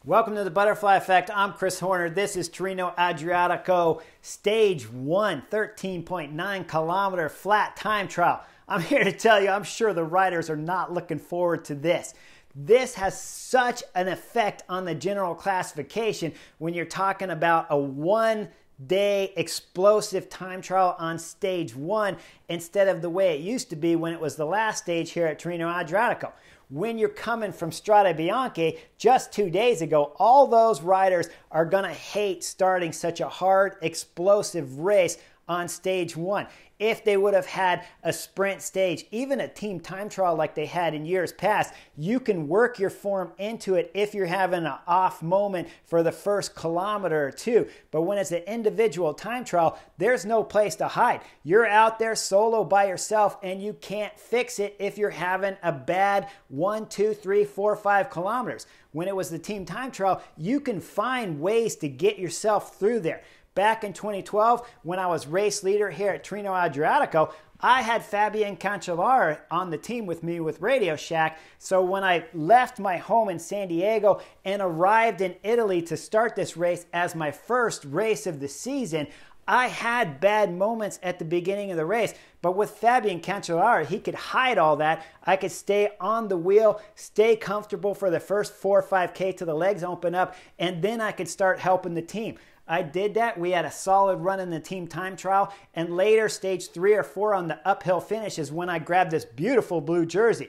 Welcome to the Butterfly Effect. I'm Chris Horner. This is Tirreno Adriatico, Stage 1, 13.9 kilometer flat time trial. I'm here to tell you, I'm sure the riders are not looking forward to this. This has such an effect on the general classification when you're talking about a one-day explosive time trial on Stage 1 instead of the way it used to be when it was the last stage here at Tirreno Adriatico. When you're coming from Strade Bianche just 2 days ago, all those riders are going to hate starting such a hard, explosive race on Stage 1. If they would have had a sprint stage, even a team time trial like they had in years past, you can work your form into it if you're having an off moment for the first kilometer or two. But when it's an individual time trial, there's no place to hide. You're out there solo by yourself and you can't fix it if you're having a bad 1, 2, 3, 4, 5 kilometers. When it was the team time trial, you can find ways to get yourself through there. Back in 2012, when I was race leader here at Tirreno Adriatico, I had Fabian Cancellara on the team with me with Radio Shack. So when I left my home in San Diego and arrived in Italy to start this race as my first race of the season, I had bad moments at the beginning of the race, but with Fabian Cancellara, he could hide all that. I could stay on the wheel, stay comfortable for the first 4 or 5K till the legs open up, and then I could start helping the team. I did that. We had a solid run in the team time trial, and later, stage 3 or 4 on the uphill finish is when I grabbed this beautiful blue jersey.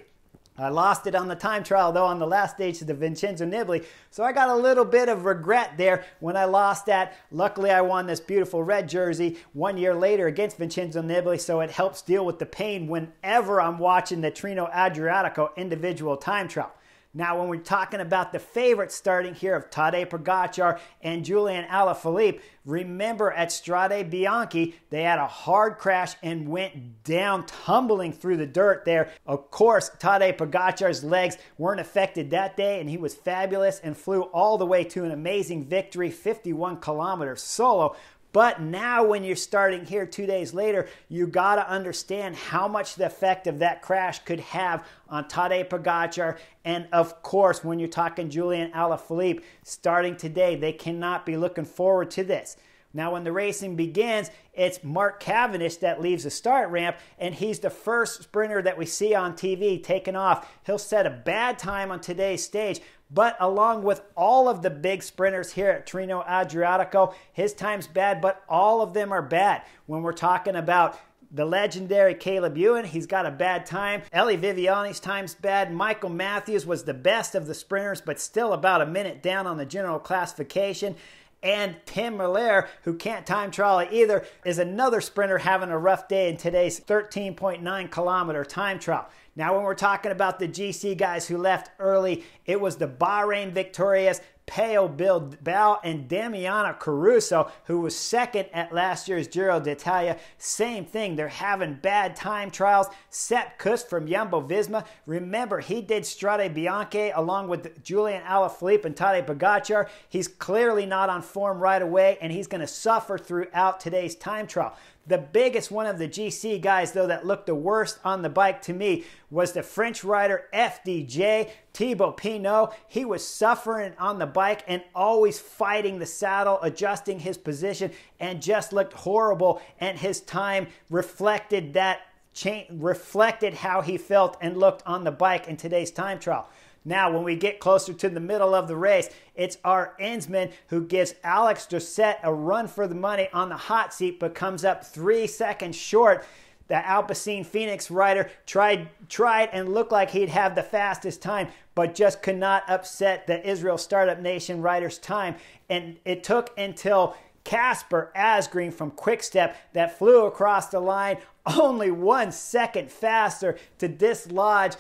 I lost it on the time trial, though, on the last stage to the Vincenzo Nibali, so I got a little bit of regret there when I lost that. Luckily, I won this beautiful red jersey 1 year later against Vincenzo Nibali, so it helps deal with the pain whenever I'm watching the Tirreno Adriatico individual time trial. Now, when we're talking about the favorites starting here of Tadej Pogacar and Julian Alaphilippe, remember at Strade Bianche, they had a hard crash and went down tumbling through the dirt there. Of course, Tadej Pogacar's legs weren't affected that day, and he was fabulous and flew all the way to an amazing victory, 51 kilometers solo. But now when you're starting here 2 days later, you got to understand how much the effect of that crash could have on Tadej Pogacar. And of course, when you're talking Julian Alaphilippe, starting today, they cannot be looking forward to this. Now, when the racing begins, it's Mark Cavendish that leaves the start ramp, and he's the first sprinter that we see on TV taking off. He'll set a bad time on today's stage, but along with all of the big sprinters here at Tirreno Adriatico, his time's bad, but all of them are bad. When we're talking about the legendary Caleb Ewan, he's got a bad time. Eli Viviani's time's bad. Michael Matthews was the best of the sprinters, but still about a minute down on the general classification. And Tim Merlier, who can't time trial either, is another sprinter having a rough day in today's 13.9 kilometer time trial. Now, when we're talking about the GC guys who left early, it was the Bahrain victorious Pello Bilbao and Damiano Caruso, who was second at last year's Giro d'Italia. Same thing, they're having bad time trials. Sepp Kuss from Jumbo-Visma, remember, he did Strade Bianche along with Julian Alaphilippe and Tadej Pogacar. He's clearly not on form right away, and he's going to suffer throughout today's time trial. The biggest one of the GC guys, though, that looked the worst on the bike to me was the French rider FDJ, Thibaut Pinot. He was suffering on the bike and always fighting the saddle, adjusting his position, and just looked horrible. And his time reflected how he felt and looked on the bike in today's time trial. Now, when we get closer to the middle of the race, it's our Ensman who gives Alex Dosset a run for the money on the hot seat, but comes up 3 seconds short. The Alpecin Phoenix rider tried and looked like he'd have the fastest time, but just could not upset the Israel Startup Nation rider's time. And it took until Casper Asgreen from Quickstep that flew across the line only 1 second faster to dislodge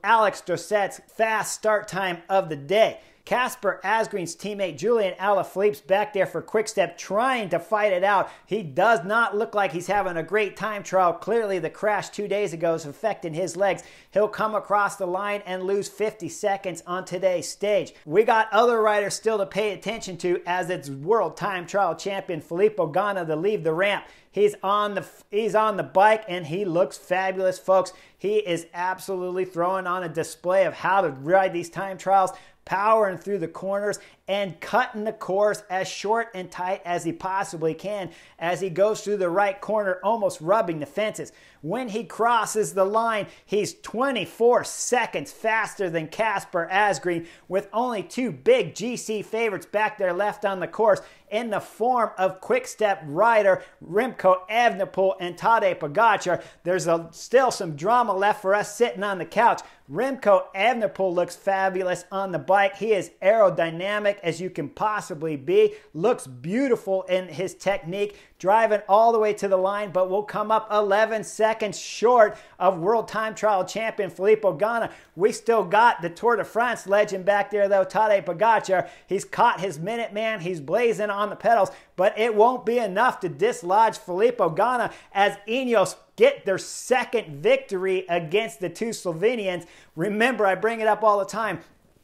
Alex Dosset's fast start time of the day. Casper Asgreen's teammate Julian Alaphilippe's back there for Quickstep trying to fight it out. He does not look like he's having a great time trial. Clearly the crash 2 days ago is affecting his legs. He'll come across the line and lose 50 seconds on today's stage. We got other riders still to pay attention to, as it's world time trial champion Filippo Ganna to leave the ramp. He's on the bike and he looks fabulous, folks. He is absolutely throwing on a display of how to ride these time trials. powering through the corners and cutting the course as short and tight as he possibly can as he goes through the right corner, almost rubbing the fences. When he crosses the line, he's 24 seconds faster than Casper Asgreen, with only two big GC favorites back there left on the course in the form of Quick-Step rider Remco Evenepoel and Tadej Pogacar. There's still some drama left for us sitting on the couch. Remco Evenepoel looks fabulous on the bike. He is aerodynamic as you can possibly be. Looks beautiful in his technique, driving all the way to the line, but will come up 11 seconds short of World Time Trial champion Filippo Ganna. We still got the Tour de France legend back there, though, Tadej Pogacar. He's caught his minute man. He's blazing on the pedals, but it won't be enough to dislodge Filippo Ganna as Ineos get their second victory against the two Slovenians. Remember, I bring it up all the time.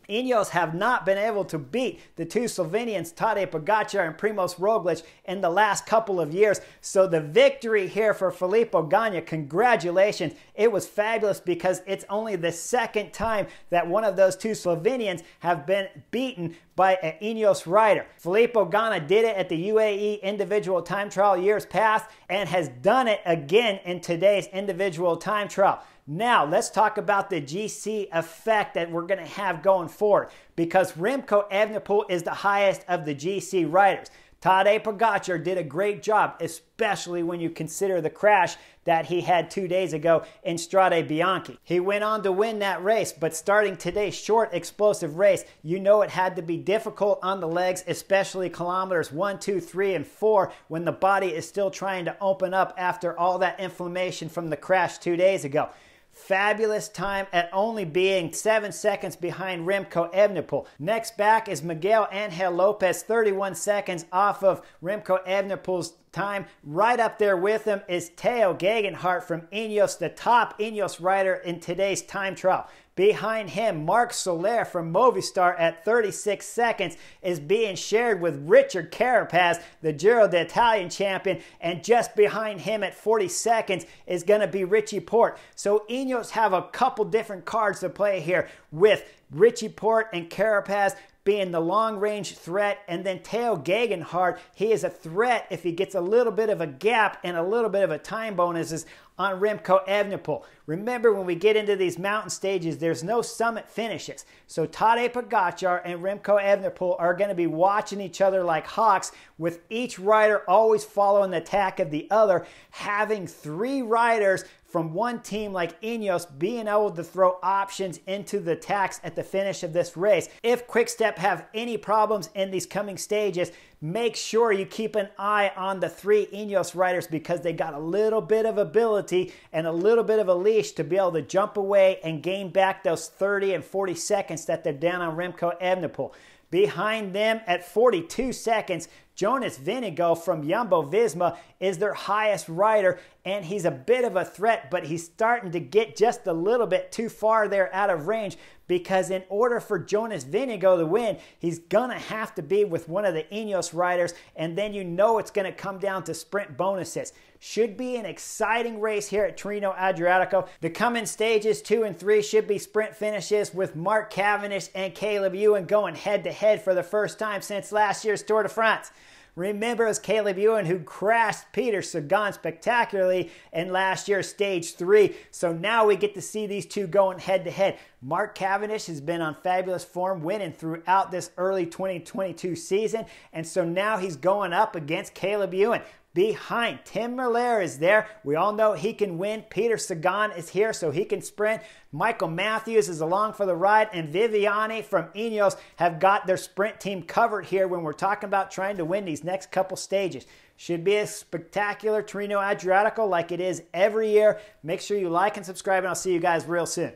Ineos have not been able to beat the two Slovenians, Tadej Pogacar and Primož Roglic, in the last couple of years. So the victory here for Filippo Ganna, congratulations. It was fabulous because it's only the second time that one of those two Slovenians have been beaten by an Ineos rider. Filippo Ganna did it at the UAE individual time trial years past and has done it again in today's individual time trial. Now, let's talk about the GC effect that we're going to have going forward, because Remco Evenepoel is the highest of the GC riders. Tadej Pogacar did a great job, especially when you consider the crash that he had 2 days ago in Strade Bianche. He went on to win that race, but starting today's short, explosive race, you know it had to be difficult on the legs, especially kilometers 1, 2, 3, and 4, when the body is still trying to open up after all that inflammation from the crash 2 days ago. Fabulous time at only being 7 seconds behind Remco Evenepoel. Next back is Miguel Angel Lopez, 31 seconds off of Remco Evenepoel's time. Right up there with him is Tao Gegenhardt from Ineos, the top Ineos rider in today's time trial. Behind him, Marc Soler from Movistar at 36 seconds is being shared with Richard Carapaz, the Giro d'Italia champion, and just behind him at 40 seconds is going to be Richie Porte. So Ineos have a couple different cards to play here, with Richie Porte and Carapaz being the long-range threat, and then Tao Gegenhardt, he is a threat if he gets a little bit of a gap and a little bit of a time bonuses on Remco Evenepoel. Remember, when we get into these mountain stages, there's no summit finishes. So Tadej Pogacar and Remco Evenepoel are going to be watching each other like hawks, with each rider always following the attack of the other, having three riders from one team like Ineos being able to throw options into the attacks at the finish of this race. If Quick-Step have any problems in these coming stages, make sure you keep an eye on the three Ineos riders, because they got a little bit of ability and a little bit of a leash to be able to jump away and gain back those 30 and 40 seconds that they're down on Remco Evenepoel. Behind them at 42 seconds, Jonas Vingegaard from Jumbo-Visma is their highest rider, and he's a bit of a threat, but he's starting to get just a little bit too far there out of range, because in order for Jonas Vingegaard to win, he's going to have to be with one of the Ineos riders, and then you know it's going to come down to sprint bonuses. Should be an exciting race here at Tirreno Adriatico. The coming stages 2 and 3 should be sprint finishes, with Mark Cavendish and Caleb Ewan going head-to-head for the first time since last year's Tour de France. Remember, it was Caleb Ewan who crashed Peter Sagan spectacularly in last year's Stage 3. So now we get to see these two going head-to-head. Mark Cavendish has been on fabulous form, winning throughout this early 2022 season. And so now he's going up against Caleb Ewan. Behind, Tim Merlier is there. We all know he can win. Peter Sagan is here, so he can sprint. Michael Matthews is along for the ride, and Viviani from Ineos have got their sprint team covered here when we're talking about trying to win these next couple stages. Should be a spectacular Tirreno Adriatico like it is every year. Make sure you like and subscribe, and I'll see you guys real soon.